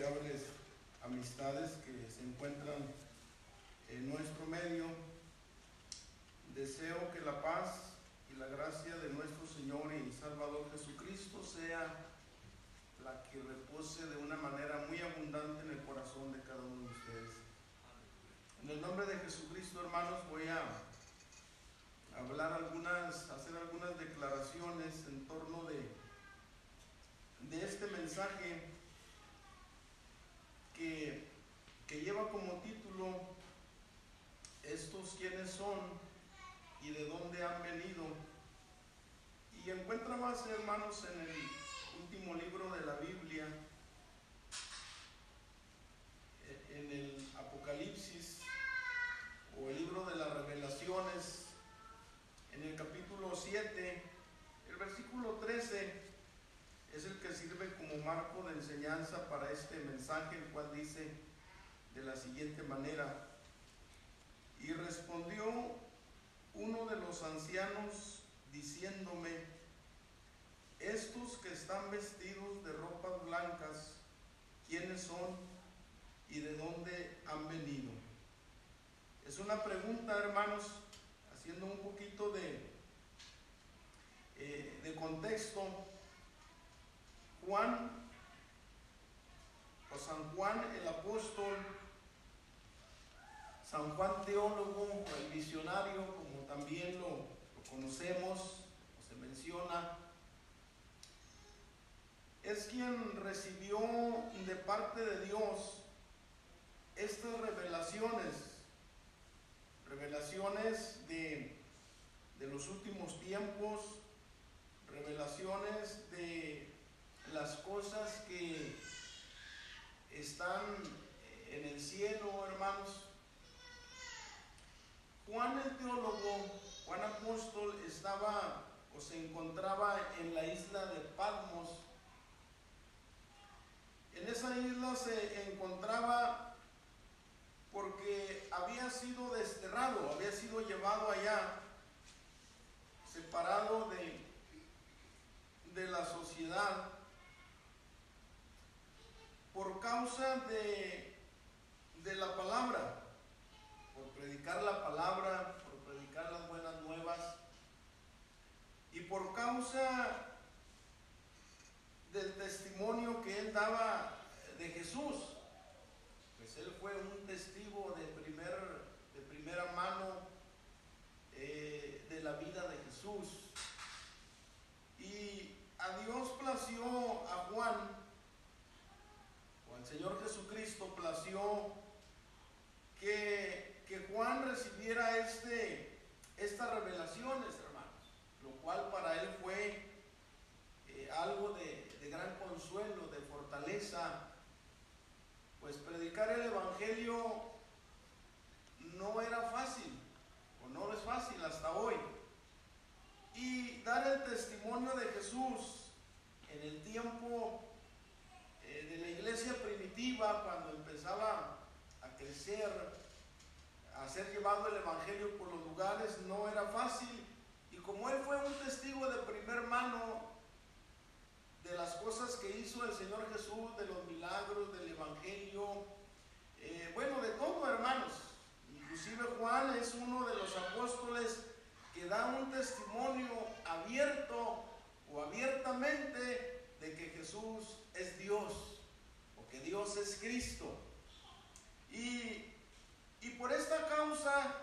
apreciables amistades que se encuentran en nuestro medio. Deseo que la paz y la gracia de nuestro Señor y Salvador Jesucristo sea la que repose de una manera muy abundante en el corazón de cada uno de ustedes. En el nombre de Jesucristo, hermanos, voy a hacer algunas declaraciones en torno de este mensaje que lleva como título "Estos quiénes son y de dónde han venido". Y encuentra más, hermanos, en el último libro de la Biblia, en el Apocalipsis o el libro de las Revelaciones, en el capítulo 7, el versículo 13 es el que sirve como marco de enseñanza para este mensaje, el cual dice de la siguiente manera: y respondió uno de los ancianos diciéndome: estos que están vestidos de ropas blancas, ¿quiénes son y de dónde han venido? Es una pregunta, hermanos, haciendo un poquito de contexto. San Juan el apóstol, San Juan teólogo o el visionario, como también lo conocemos o se menciona, es quien recibió de parte de Dios estas revelaciones de los últimos tiempos, revelaciones de las cosas que están en el cielo, hermanos. Juan el teólogo, Juan apóstol, estaba o se encontraba en la isla de Patmos. En esa isla se encontraba porque había sido desterrado, había sido llevado allá, separado de la sociedad, por causa de la palabra, por predicar la palabra, por predicar las buenas nuevas, y por causa del testimonio que él daba de Jesús. Pues él fue un testigo de primera mano de la vida de Jesús. Y a Dios plació, a Juan, o al Señor Jesucristo plació que Juan recibiera estas revelaciones, hermanos, lo cual para él fue algo de gran consuelo, de fortaleza, pues predicar el Evangelio no era fácil, o no es fácil hasta hoy, y dar el testimonio de Jesús en el tiempo de la iglesia primitiva, cuando empezaba a crecer, a ser llevado el Evangelio por los lugares, no era fácil. Y como él fue un testigo de primer mano de las cosas que hizo el Señor Jesús, de los milagros, del Evangelio, bueno, de todo, hermanos. Inclusive Juan es uno de los apóstoles que da un testimonio abierto o abiertamente de que Jesús es Dios, o que Dios es Cristo. Y por esta causa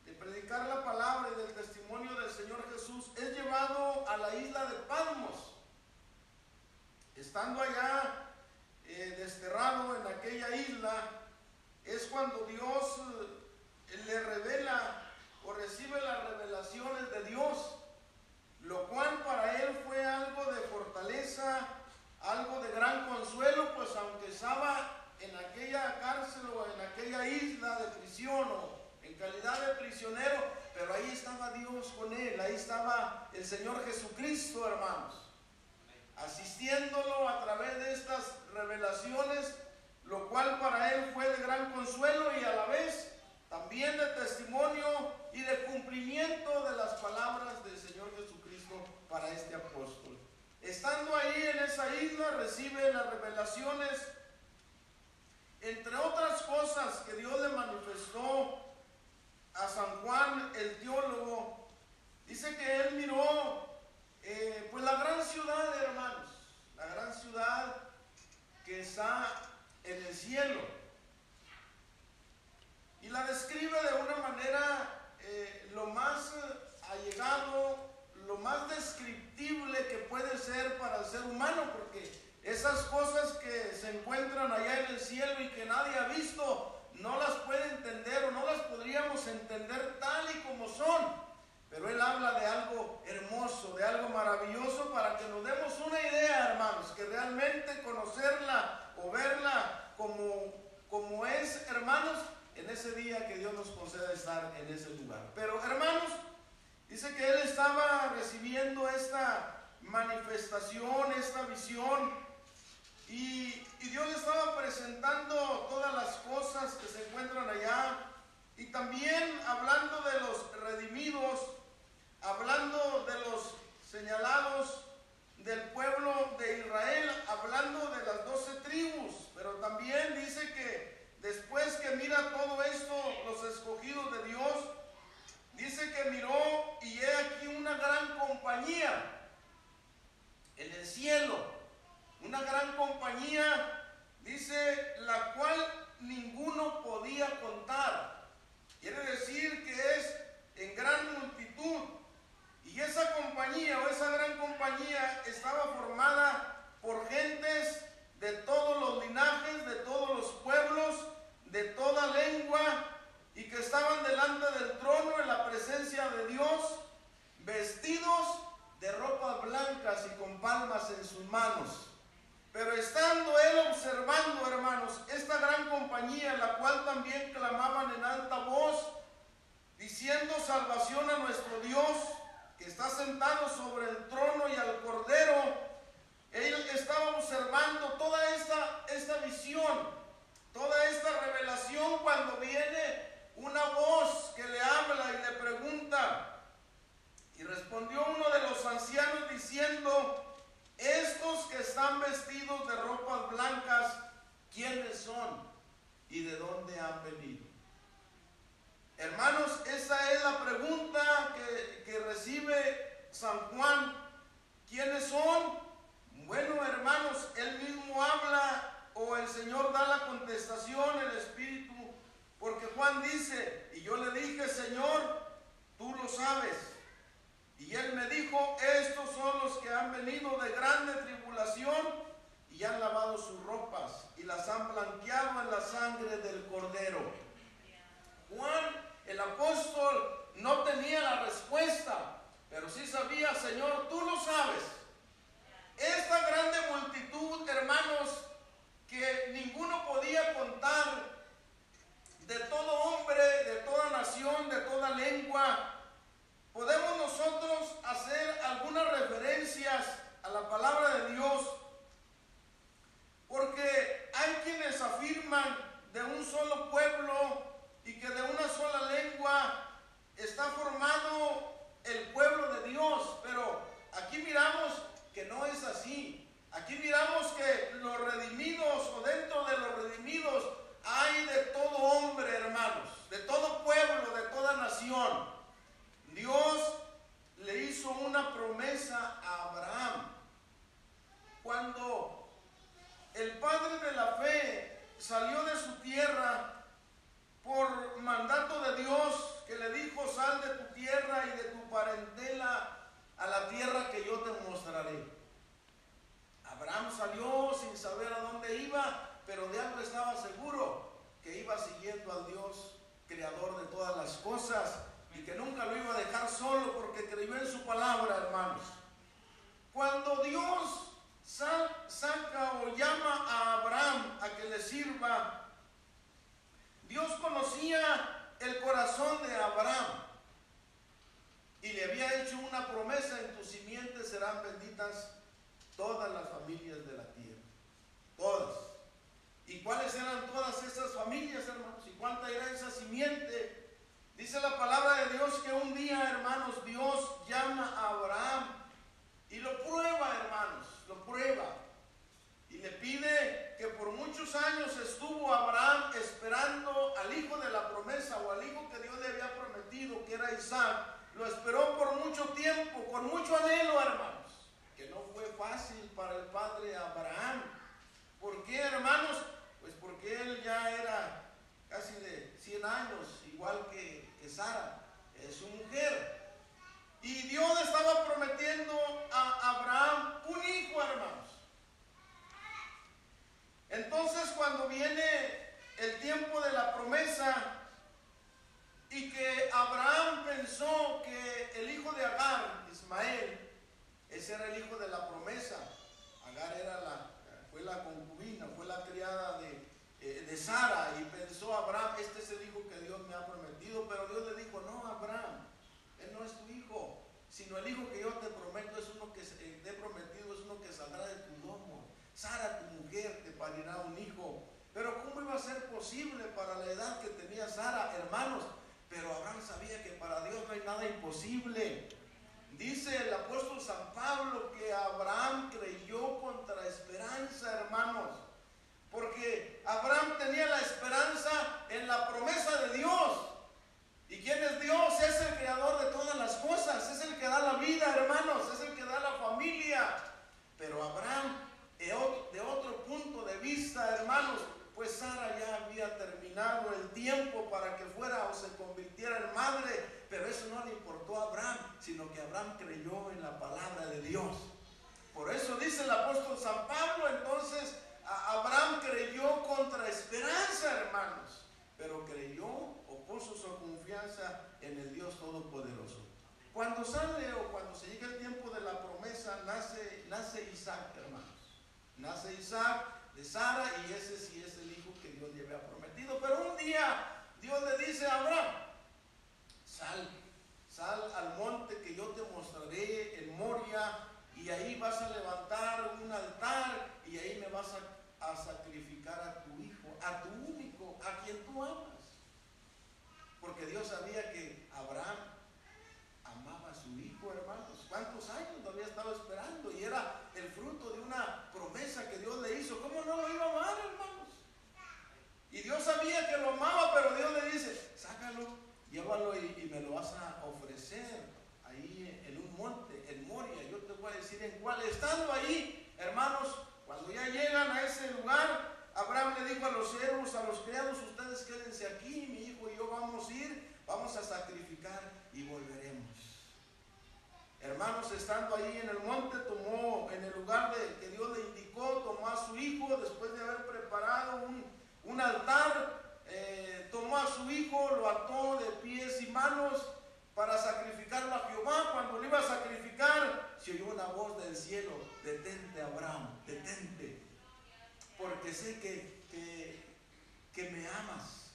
de predicar la palabra y del testimonio del Señor Jesús, es llevado a la isla de Patmos. Estando allá desterrado en aquella isla, es cuando Dios le revela o recibe las revelaciones de Dios, lo cual para él fue algo de fortaleza, algo de gran consuelo, pues aunque estaba en aquella cárcel o en aquella isla de prisión o en calidad de prisionero, pero ahí estaba Dios con él, ahí estaba el Señor Jesucristo, hermanos, asistiéndolo a través de estas revelaciones, lo cual para él fue de gran consuelo y a la vez también de testimonio y de cumplimiento de las palabras del Señor Jesucristo para este apóstol. Estando ahí en esa isla, recibe las revelaciones cielo. Y la describe de una manera lo más allegado, lo más descriptible que puede ser para el ser humano, porque esas cosas que se encuentran allá en el cielo y que nadie ha visto, no las puede entender o no las podríamos entender tal y como son. Pero él habla de algo hermoso, de algo maravilloso, para que nos demos una idea, hermanos, que realmente conocerla o verla como es, hermanos, en ese día que Dios nos conceda estar en ese lugar. Pero, hermanos, dice que él estaba recibiendo esta manifestación, esta visión, y Dios le estaba presentando todas las cosas que se encuentran allá, y también hablando de los redimidos, hablando de los señalados del pueblo de Israel, hablando de las 12 tribus, pero también dice que después que mira todo esto, los escogidos de Dios, dice que miró y he aquí una gran compañía en el cielo, una gran compañía, dice, la cual ninguno podía contar. Quiere decir que es en gran multitud. Y esa compañía o esa gran compañía estaba formada por gentes de todos los linajes, de todos los pueblos, de toda lengua, y que estaban delante del trono en la presencia de Dios, vestidos de ropas blancas y con palmas en sus manos. Pero estando él observando, hermanos, esta gran compañía, la cual también clamaban en alta voz, diciendo: salvación a nuestro Dios, que está sentado sobre el trono, y al Cordero. Él estaba observando toda esta visión, toda esta revelación, cuando viene una voz que le habla y le pregunta. Y respondió uno de los ancianos diciendo: estos que están vestidos de ropas blancas, ¿quiénes son y de dónde han venido? Hermanos, esa es la pregunta que recibe San Juan. ¿Quiénes son? Bueno, hermanos, él mismo habla, o el Señor da la contestación, el Espíritu, porque Juan dice: y yo le dije, Señor, tú lo sabes. Y él me dijo: estos son los que han venido de grande tribulación y han lavado sus ropas y las han blanqueado en la sangre del Cordero. Juan, el apóstol, no tenía la respuesta, pero sí sabía: Señor, tú lo sabes. Esta grande multitud, hermanos, que ninguno podía contar, de todo hombre, de toda nación, de toda lengua. Podemos nosotros hacer algunas referencias a la palabra de Dios, porque hay quienes afirman de un solo pueblo y que de una sola lengua está formado el pueblo de Dios, pero aquí miramos que no es así. Aquí miramos que los redimidos, o dentro de los redimidos, hay de todo hombre, hermanos, de todo pueblo, de toda nación. Dios le hizo una promesa a Abraham. Cuando el padre de la fe salió de su tierra por mandato de Dios, que le dijo: sal de tu tierra y de tu parentela a la tierra que yo te mostraré. Abraham salió sin saber a dónde iba, pero de algo estaba seguro, que iba siguiendo al Dios creador de todas las cosas, y que nunca lo iba a dejar solo, porque creyó en su palabra, hermanos. Cuando Dios saca o llama a Abraham a que le sirva, Dios conocía el corazón de Abraham y le había hecho una promesa: en tu simiente serán benditas todas las familias de la tierra. Todas. ¿Y cuáles eran todas esas familias, hermanos? ¿Y cuánta era esa simiente? Dice la palabra de Dios que un día, hermanos, Dios llama a Abraham y lo prueba, hermanos, lo prueba. Y le pide que por muchos años estuvo Abraham esperando al hijo de la promesa, o al hijo que Dios le había prometido, que era Isaac. Lo esperó por mucho tiempo, con mucho anhelo, hermanos, que no fue fácil para el padre Abraham. ¿Por qué, hermanos? Pues porque viene el tiempo de la promesa y que Abraham pensó que el hijo de Agar, Ismael, ese era el hijo de la promesa. Agar fue la concubina, fue la criada de Sara, y pensó Abraham, este es el hijo que Dios me ha prometido, pero Dios le dijo, no, Abraham, él no es tu hijo, sino el hijo que yo te prometo es uno que te he prometido, es uno que saldrá de tu lomo. Sara, tu mujer, te parirá un hijo. Pero ¿cómo iba a ser posible para la edad que tenía Sara, hermanos? Pero Abraham sabía que para Dios no hay nada imposible. Dice el apóstol San Pablo que Abraham creyó contra esperanza, hermanos. Porque Abraham tenía la esperanza en la promesa de Dios. ¿Y quién es Dios? Es el creador de todas las cosas. Es el que da la vida, hermanos. Es el que da la familia. Pero Abraham, de otro punto de vista, hermanos, pues Sara ya había terminado el tiempo para que fuera o se convirtiera en madre, pero eso no le importó a Abraham, sino que Abraham creyó en la palabra de Dios. Por eso dice el apóstol San Pablo, entonces Abraham creyó contra esperanza, hermanos, pero creyó o puso su confianza en el Dios Todopoderoso. Cuando sale o cuando se llega el tiempo de la promesa, nace Isaac, hermanos. Nace Isaac de Sara, y ese sí es el hijo que Dios le había prometido. Pero un día Dios le dice a Abraham, sal al monte que yo te mostraré en Moria, y ahí vas a levantar un altar, y ahí me vas a sacrificar a tu hijo, a tu único, a quien tú amas. Porque Dios sabía que Abraham amaba a su hijo, hermanos. ¿Cuántos años lo había estado esperando? Y era el fruto de una promesa que Dios le hizo. ¿Cómo no lo iba a amar, hermanos? Y Dios sabía que lo amaba, pero Dios le dice, sácalo, llévalo y me lo vas a ofrecer ahí en un monte, en Moria. Yo te voy a decir en cuál. Estando ahí, hermanos, cuando ya llegan a ese lugar, Abraham le dijo a los siervos, a los criados, ustedes quédense aquí, mi hijo y yo vamos a ir, vamos a sacrificar y volveremos. Hermanos, estando ahí en el monte, tomó en el lugar que Dios le indicó, tomó a su hijo, después de haber preparado un altar, tomó a su hijo, lo ató de pies y manos para sacrificarlo a Jehová. Cuando lo iba a sacrificar, se oyó una voz del cielo, detente, Abraham, detente, porque sé que me amas,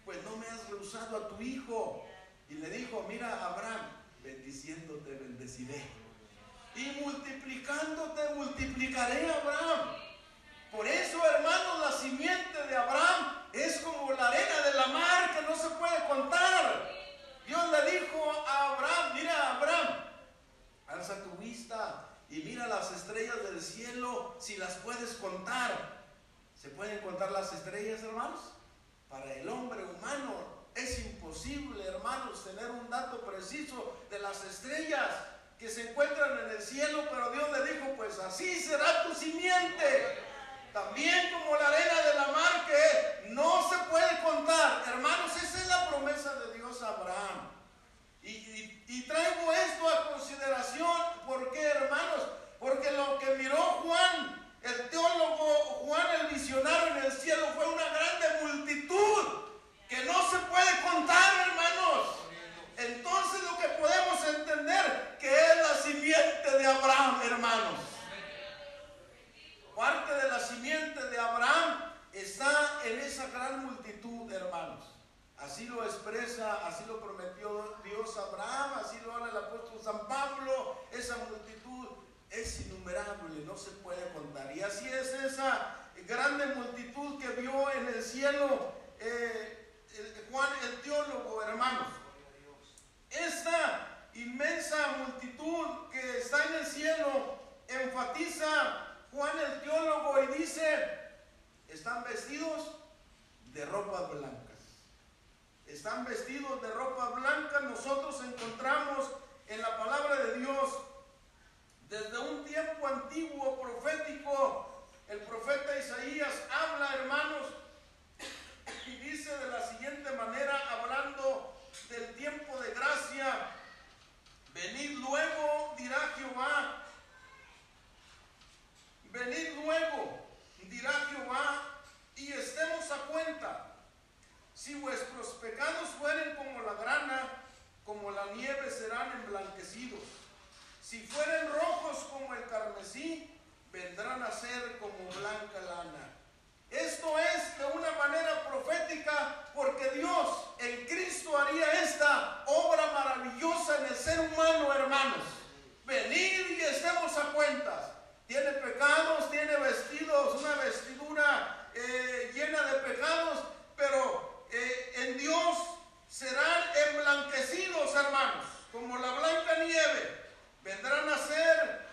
pues no me has rehusado a tu hijo. Y le dijo, mira, Abraham, bendiciéndote bendeciré, y multiplicándote multiplicaré, Abraham. Por eso, hermanos, la simiente de Abraham es como la arena de la mar, que no se puede contar. Dios le dijo a Abraham, mira, Abraham, alza tu vista y mira las estrellas del cielo, si las puedes contar. ¿Se pueden contar las estrellas, hermanos? Para el hombre humano es imposible, hermanos, tener un dato preciso de las estrellas que se encuentran en el cielo, pero Dios le dijo, pues así será tu simiente. También como la arena de la mar, que no se puede contar. Hermanos, esa es la promesa de Dios a Abraham. Y traigo esto a consideración, ¿por qué, hermanos? Porque lo que miró Juan, el teólogo, Juan el visionario en el cielo, fue una grande multitud que no se puede contar, hermanos. Entonces lo que podemos entender que es la simiente de Abraham, hermanos. Parte de la simiente de Abraham está en esa gran multitud, hermanos. Así lo expresa, así lo prometió Dios a Abraham, así lo habla el apóstol San Pablo. Esa multitud es innumerable, no se puede contar. Y así es esa grande multitud que vio en el cielo Juan el teólogo, hermanos. Esta inmensa multitud que está en el cielo enfatiza Juan el teólogo y dice, están vestidos de ropas blancas. Están vestidos de ropa blanca. Nosotros encontramos en la palabra de Dios, desde un tiempo antiguo profético, el profeta Isaías habla, hermanos, y dice de la siguiente manera, hablando del tiempo de gracia, venid luego, dirá Jehová, venid luego, dirá Jehová, y esté vendrán a ser como blanca lana. Esto es de una manera profética, porque Dios en Cristo haría esta obra maravillosa en el ser humano, hermanos. Venid y estemos a cuentas. Tiene pecados, tiene vestidos, una vestidura llena de pecados, pero en Dios serán emblanquecidos, hermanos, como la blanca nieve. Vendrán a ser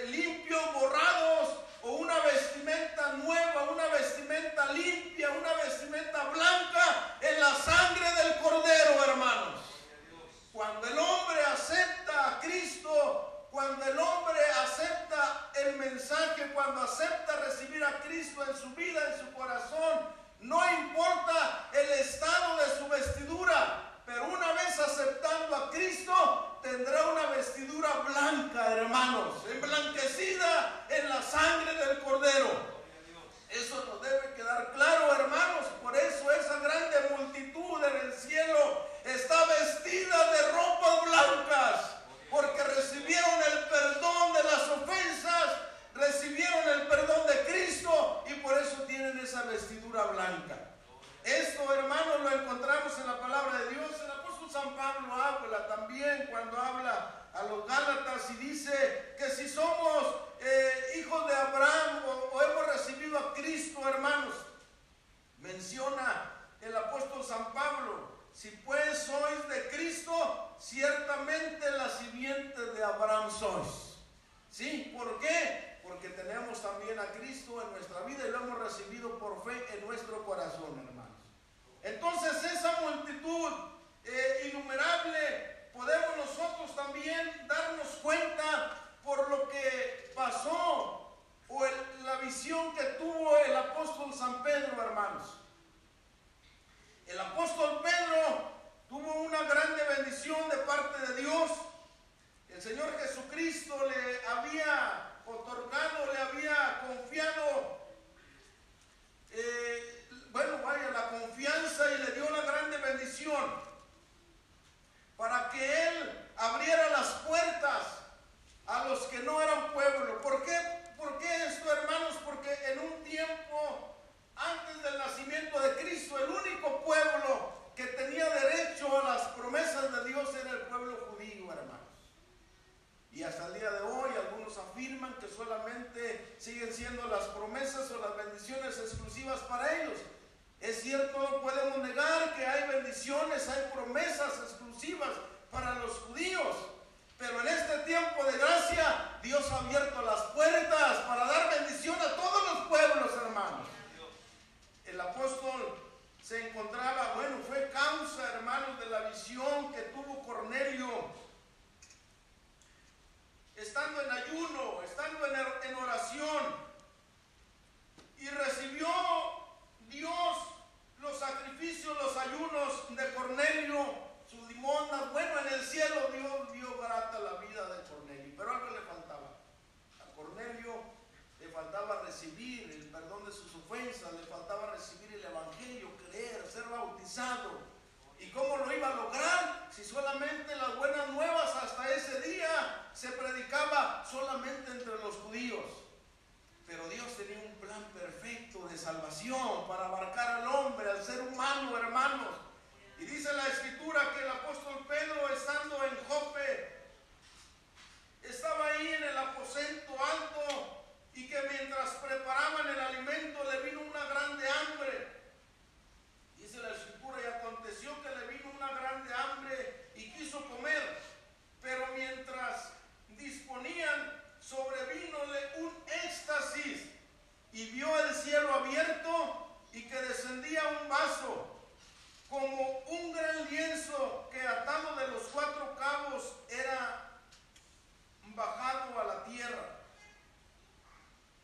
limpios, borrados, o una vestimenta nueva, una vestimenta limpia, una vestimenta blanca en la sangre del Cordero, hermanos. Cuando el hombre acepta a Cristo, cuando el hombre acepta el mensaje, cuando acepta recibir a Cristo en su vida, en su corazón, no importa el estado de su vestidura, pero una vez aceptando a Cristo, tendrá una vestidura blanca, hermanos, emblanquecida en la sangre del Cordero. Eso nos debe quedar claro, hermanos. Por eso esa grande multitud en el cielo está vestida de ropas blancas, porque recibieron el perdón de las ofensas, recibieron el perdón de Cristo, y por eso tienen esa vestidura blanca. Esto, hermanos, lo encontramos en la palabra de Dios. El apóstol San Pablo habla también cuando habla a los Gálatas y dice que si somos hijos de Abraham o hemos recibido a Cristo, hermanos, menciona el apóstol San Pablo: si pues sois de Cristo, ciertamente la simiente de Abraham sois. ¿Sí? ¿Por qué? Porque tenemos también a Cristo en nuestra vida y lo hemos recibido por fe en nuestro corazón, hermanos. Entonces esa multitud innumerable, podemos nosotros también darnos cuenta por lo que pasó, o la visión que tuvo el apóstol San Pedro, hermanos. El apóstol Pedro tuvo una grande bendición de parte de Dios. El Señor Jesucristo le había otorgado, le había confiado la confianza, y le dio una grande bendición para que él abriera las puertas a los que no eran pueblo. ¿Por qué esto, hermanos? Porque en un tiempo antes del nacimiento de Cristo, el único pueblo que tenía derecho a las promesas de Dios era el pueblo judío, hermanos. Y hasta el día de hoy algunos afirman que solamente siguen siendo las promesas o las bendiciones exclusivas para ellos. Es cierto, no podemos negar que hay bendiciones, hay promesas exclusivas para los judíos, pero en este tiempo de gracia Dios ha abierto las puertas para dar bendición a todos los pueblos, hermanos. El apóstol se encontraba, fue causa, hermanos, de la visión que tuvo Cornelio, estando en ayuno, estando en oración, y recibió Dios los sacrificios, los ayunos de Cornelio, sus limosnas. En el cielo Dios dio grata la vida de Cornelio, pero algo le faltaba. A Cornelio le faltaba recibir el perdón de sus ofensas, le faltaba recibir el evangelio, creer, ser bautizado. ¿Y cómo lo iba a lograr si solamente las buenas nuevas hasta ese día se predicaba solamente entre los judíos? Pero Dios tenía un plan perfecto de salvación para abarcar al hombre, al ser humano, hermanos. Y dice la Escritura que el apóstol Pedro, estando en Jope, estaba ahí en el aposento alto, y que mientras preparaban el alimento le vino una grande hambre. Dice la Escritura: y aconteció que le vino una grande hambre y quiso comer, pero mientras disponían, sobrevínole un éxtasis, y vio el cielo abierto y que descendía un vaso como un gran lienzo que, atado de los 4 cabos, era bajado a la tierra,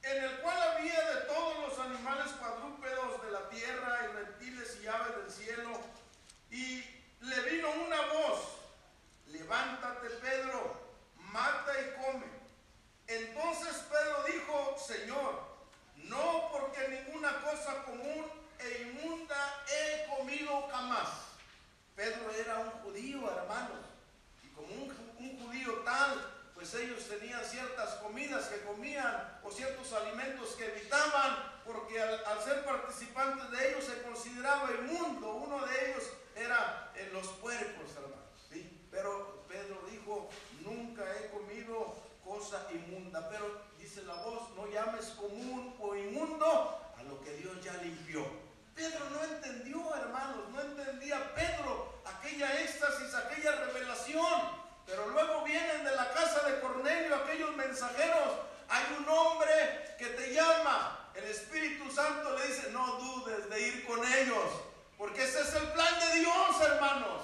en el cual había de todos los animales consideraba inmundo. Uno de ellos era los puercos, hermanos, ¿sí? Pero Pedro dijo, nunca he comido cosa inmunda. Pero dice la voz, no llames común o inmundo a lo que Dios ya limpió. Pedro no entendió, hermanos, no entendía Pedro aquella éxtasis, aquella revelación. Pero luego vienen de la casa de Cornelio aquellos mensajeros. Hay un hombre que te llama. El Espíritu Santo le dice, no dudes de ir con ellos, porque ese es el plan de Dios, hermanos.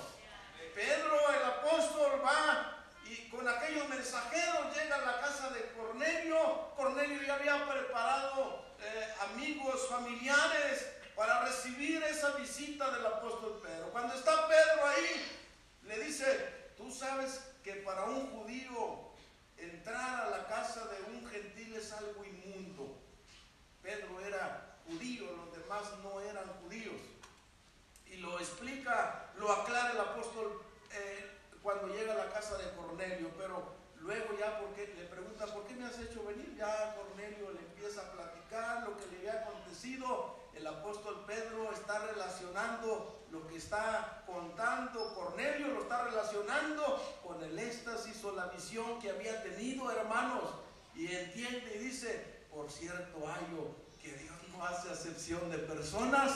Pedro, el apóstol, va y con aquellos mensajeros llega a la casa de Cornelio. Cornelio ya había preparado amigos, familiares para recibir esa visita del apóstol Pedro. Cuando está Pedro ahí, le dice, tú sabes que para un judío entrar a la casa de un gentil es algo inmundo. Pedro era judío, los demás no eran judíos. Y lo explica, lo aclara el apóstol cuando llega a la casa de Cornelio. Pero luego ya porque le pregunta, ¿por qué me has hecho venir? Ya Cornelio le empieza a platicar lo que le había acontecido. El apóstol Pedro está relacionando lo que está contando Cornelio, lo está relacionando con el éxtasis o la visión que había tenido, hermanos. Y entiende y dice, por cierto, hallo que Dios no hace acepción de personas,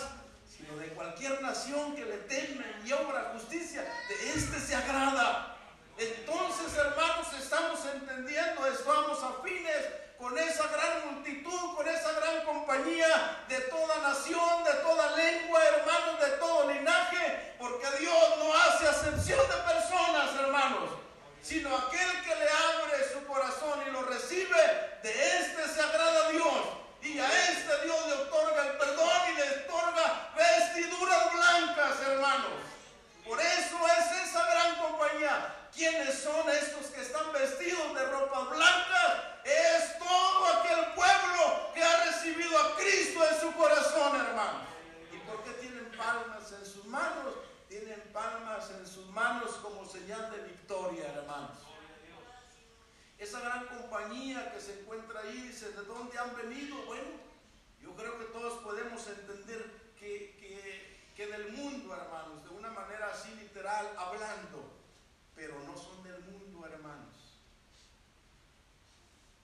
sino de cualquier nación que le teme y obra justicia, de este se agrada. Entonces, hermanos, estamos entendiendo, estamos afines con esa gran multitud, con esa gran compañía de toda nación, de toda lengua, hermanos, de todo linaje, porque Dios no hace acepción de personas, hermanos, sino aquel que le abre su corazón y lo recibe, de este se agrada Dios. Y a este Dios le otorga el perdón y le otorga vestiduras blancas, hermanos. Por eso es esa gran compañía. ¿Quiénes son estos que están vestidos de ropas blancas? Es todo aquel pueblo que ha recibido a Cristo en su corazón, hermanos. ¿Y por qué tienen palmas en sus manos? Tienen palmas en sus manos como señal de victoria, hermanos. Esa gran compañía que se encuentra ahí, dice, ¿de dónde han venido? Bueno, yo creo que todos podemos entender que del mundo, hermanos, de una manera así literal, hablando, pero no son del mundo, hermanos.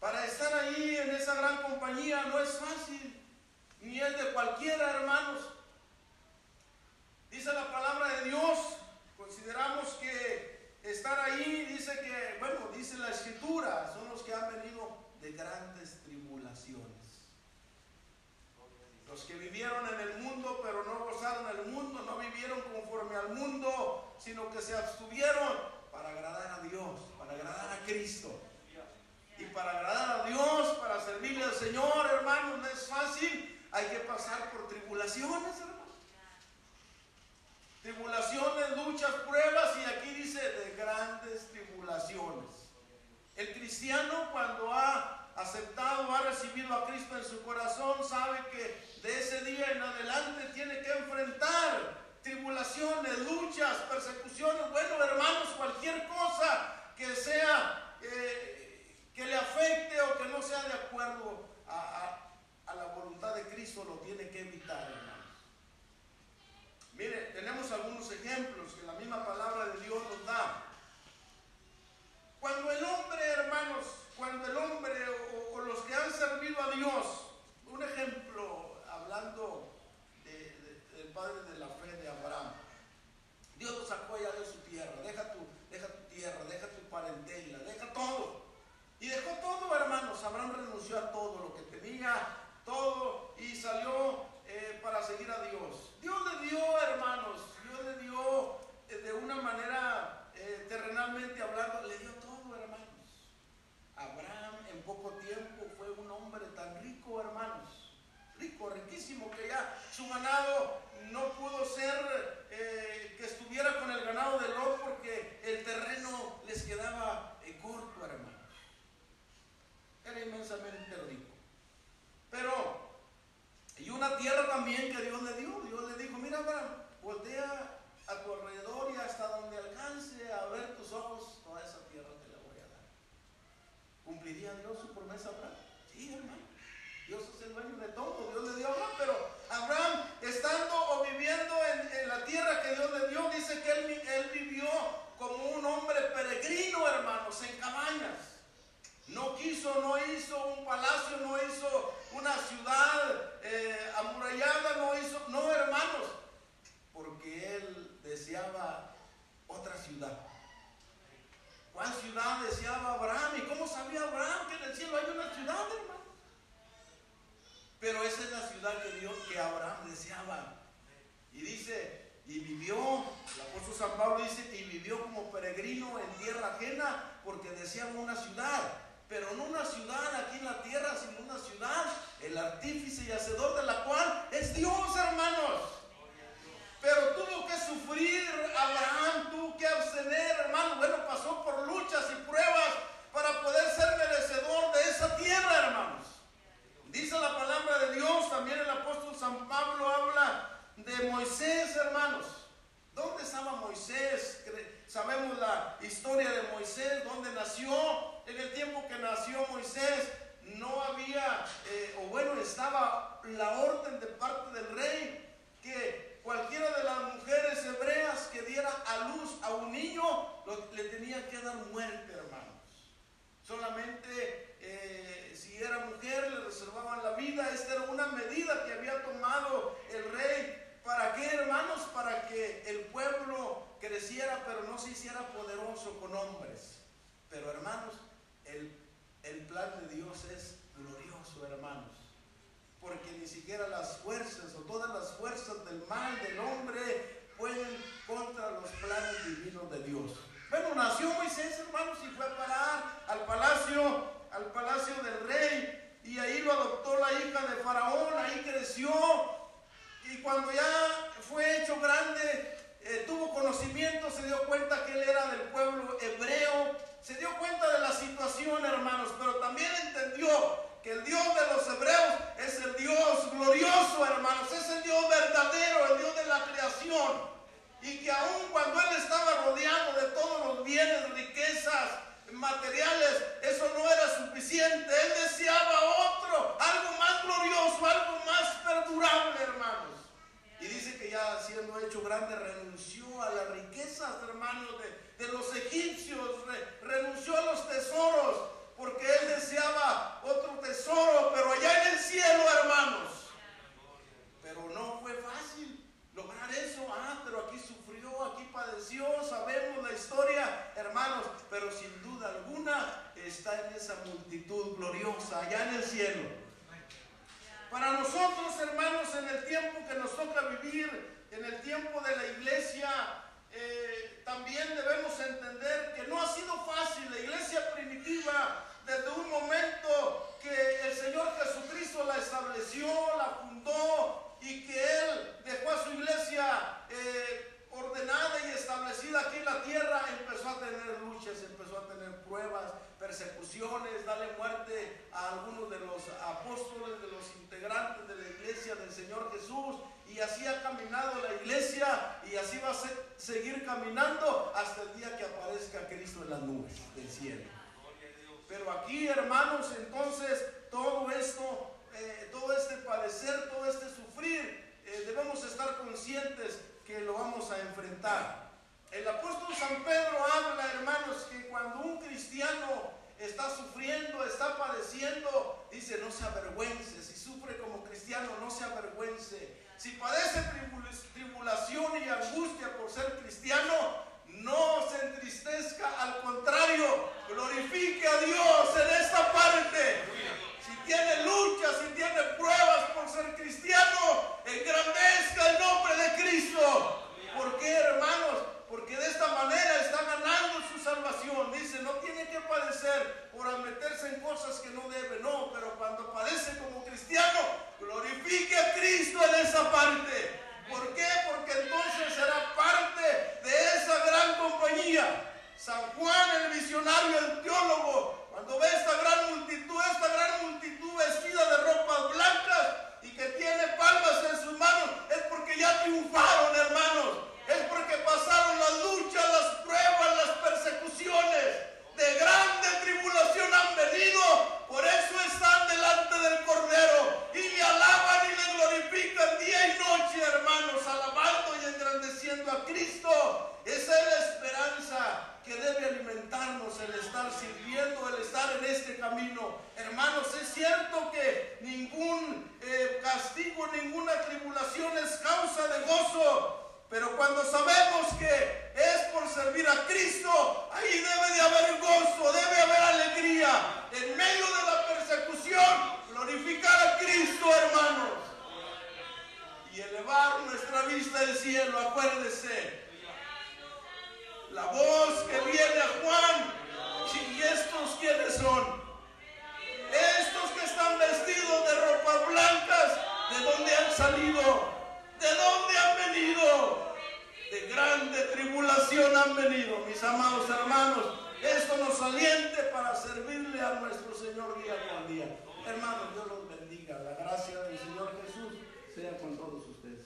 Para estar ahí en esa gran compañía no es fácil, ni es de cualquiera, hermanos. Dice la palabra de Dios, consideramos que estar ahí, dice que, bueno, dice la Escritura, son los que han venido de grandes tribulaciones. Los que vivieron en el mundo, pero no gozaron el mundo, no vivieron conforme al mundo, sino que se abstuvieron para agradar a Dios, para agradar a Cristo. Y para agradar a Dios, para servirle al Señor, hermanos, no es fácil. Hay que pasar por tribulaciones, hermanos. Tribulaciones, luchas, pruebas, y aquí dice de grandes tribulaciones. El cristiano, cuando ha aceptado, ha recibido a Cristo en su corazón, sabe que de ese día en adelante tiene que enfrentar tribulaciones, luchas, persecuciones. Bueno, hermanos, cualquier cosa que sea que le afecte o que no sea de acuerdo a la voluntad de Cristo, lo tiene que evitar, hermanos. Mire, tenemos algunos ejemplos que la misma palabra de Dios nos da. Cuando el hombre, hermanos, cuando el hombre o los que han servido a Dios, un ejemplo, hablando del padre de la fe de Abraham, Dios lo sacó allá de su tierra, deja tu tierra, deja tu parentela, deja todo. Y dejó todo, hermanos. Abraham renunció a todo lo que tenía, todo, y salió para seguir a Dios. Dios le dio, hermanos, Dios le dio de una manera terrenalmente hablando, le dio todo, hermanos. Abraham en poco tiempo fue un hombre tan rico, hermanos, rico, riquísimo, que ya su ganado no pudo ser que estuviera con el ganado de Lot, porque el terreno les quedaba corto, hermanos. Era inmensamente rico. Pero, y una tierra también que Dios le dio. Dios le dijo, mira, Abraham, voltea a tu alrededor y hasta donde alcance a ver tus ojos, toda esa tierra te la voy a dar. ¿Cumpliría Dios su promesa a Abraham? Sí, hermano. Dios es el dueño de todo. Dios le dio a Abraham, pero Abraham, estando o viviendo hermanos, en cabañas. No hizo un palacio, no hizo una ciudad amurallada, no, hermanos, porque él deseaba otra ciudad. ¿Cuál ciudad deseaba Abraham? ¿Y cómo sabía Abraham que en el cielo hay una ciudad, hermano? Pero esa es la ciudad que Abraham deseaba. Y dice, y vivió, el apóstol San Pablo dice, y vivió como peregrino en tierra ajena, porque deseaba una ciudad. Pero no una ciudad aquí en la tierra, sino una ciudad, el artífice y hacedor de la cual es Dios, hermanos. Pero tuvo que sufrir Abraham, tuvo que abstener, hermano. Bueno, pasó por luchas y pruebas para poder ser merecedor de esa tierra, hermanos. Dice la palabra de Dios, también el apóstol San Pablo habla de Moisés, hermanos. ¿Dónde estaba Moisés? Sabemos la historia de Moisés, dónde nació. En el tiempo que nació Moisés no había, estaba la orden de parte del rey que cualquiera de las mujeres hebreas que diera a luz a un niño le tenía que dar muerte, hermanos. Solamente si era mujer le reservaban la vida. Esta era una medida que había tomado el rey. ¿Para qué, hermanos? Para que el pueblo creciera, pero no se hiciera poderoso con hombres. Pero, hermanos, el plan de Dios es glorioso, hermanos, porque ni siquiera las fuerzas o todas las fuerzas del mal del hombre pueden contra los planes divinos de Dios. Bueno, nació Moisés, hermanos, y fue a parar al palacio del rey, y ahí lo adoptó la hija de Faraón. Ahí creció, y cuando ya fue hecho grande, tuvo conocimiento, se dio cuenta que él era del pueblo hebreo. Se dio cuenta de la situación, hermanos, pero también entendió que el Dios de los hebreos es el Dios glorioso, hermanos, es el Dios verdadero, el Dios de la creación, y que aun cuando él estaba rodeado de todos los bienes, riquezas, materiales, eso no era suficiente. Él deseaba algo más glorioso, algo más perdurable, hermanos. Y dice que ya siendo hecho grande renunció a las riquezas, hermanos, de los egipcios, renunció a los tesoros, porque él deseaba otro tesoro, pero allá en el cielo, hermanos. Pero no fue fácil lograr eso. Pero aquí sufrió, aquí padeció, sabemos la historia, hermanos, pero sin duda alguna está en esa multitud gloriosa allá en el cielo. Para nosotros, hermanos, en el tiempo que nos toca vivir, en el tiempo de la iglesia, también debemos entender que no ha sido fácil. La iglesia primitiva, desde un momento que el Señor Jesucristo la estableció, la fundó, y que Él dejó a su iglesia ordenada y establecida aquí en la tierra, empezó a tener luchas, empezó a tener pruebas, persecuciones, darle muerte a algunos de los apóstoles, de los integrantes de la iglesia del Señor Jesús. Y así ha caminado la iglesia, y así va a seguir caminando hasta el día que aparezca Cristo en las nubes del cielo. Pero aquí, hermanos, entonces todo esto, todo este padecer, todo este sufrir, debemos estar conscientes que lo vamos a enfrentar. El apóstol San Pedro habla, hermanos, que cuando un cristiano está sufriendo, está padeciendo, dice: no se avergüence. Si sufre como cristiano, no se avergüence. Si padece tribulación y angustia por ser cristiano, no se entristezca, al contrario, glorifique a Dios en esta parte. Si tiene luchas, si tiene pruebas por ser cristiano, engrandezca el nombre de Cristo. ¿Por qué, hermanos? Porque de esta manera está ganando su salvación. Dice, no tiene que padecer por meterse en cosas que no debe, no, pero cuando padece como cristiano, glorifique a Cristo en esa parte. ¿Por qué? Porque entonces será parte de esa gran compañía. San Juan, el misionario, el teólogo, cuando ve esta gran multitud vestida de ropas blancas y que tiene palmas en sus manos, es porque ya triunfaron, hermanos. Es porque pasaron las luchas, las pruebas, las persecuciones. De grande tribulación han venido, por eso están delante del Cordero y le alaban y le glorifican día y noche, hermanos, alabando y engrandeciendo a Cristo. Esa es la esperanza que debe alimentarnos el en este camino. Hermanos, es cierto que ningún castigo, ninguna tribulación es causa de gozo, pero cuando sabemos que es por servir a Cristo, ahí debe de haber gozo, debe haber alegría. En medio de la persecución, glorificar a Cristo, hermanos, y elevar nuestra vista al cielo. Acuérdese, la voz que viene a Juan. ¿Y estos quiénes son? Estos que están vestidos de ropas blancas, ¿de dónde han salido? ¿De dónde han venido? De grande tribulación han venido, mis amados hermanos. Esto nos aliente para servirle a nuestro Señor día con día. Hermanos, Dios los bendiga. La gracia del Señor Jesús sea con todos ustedes.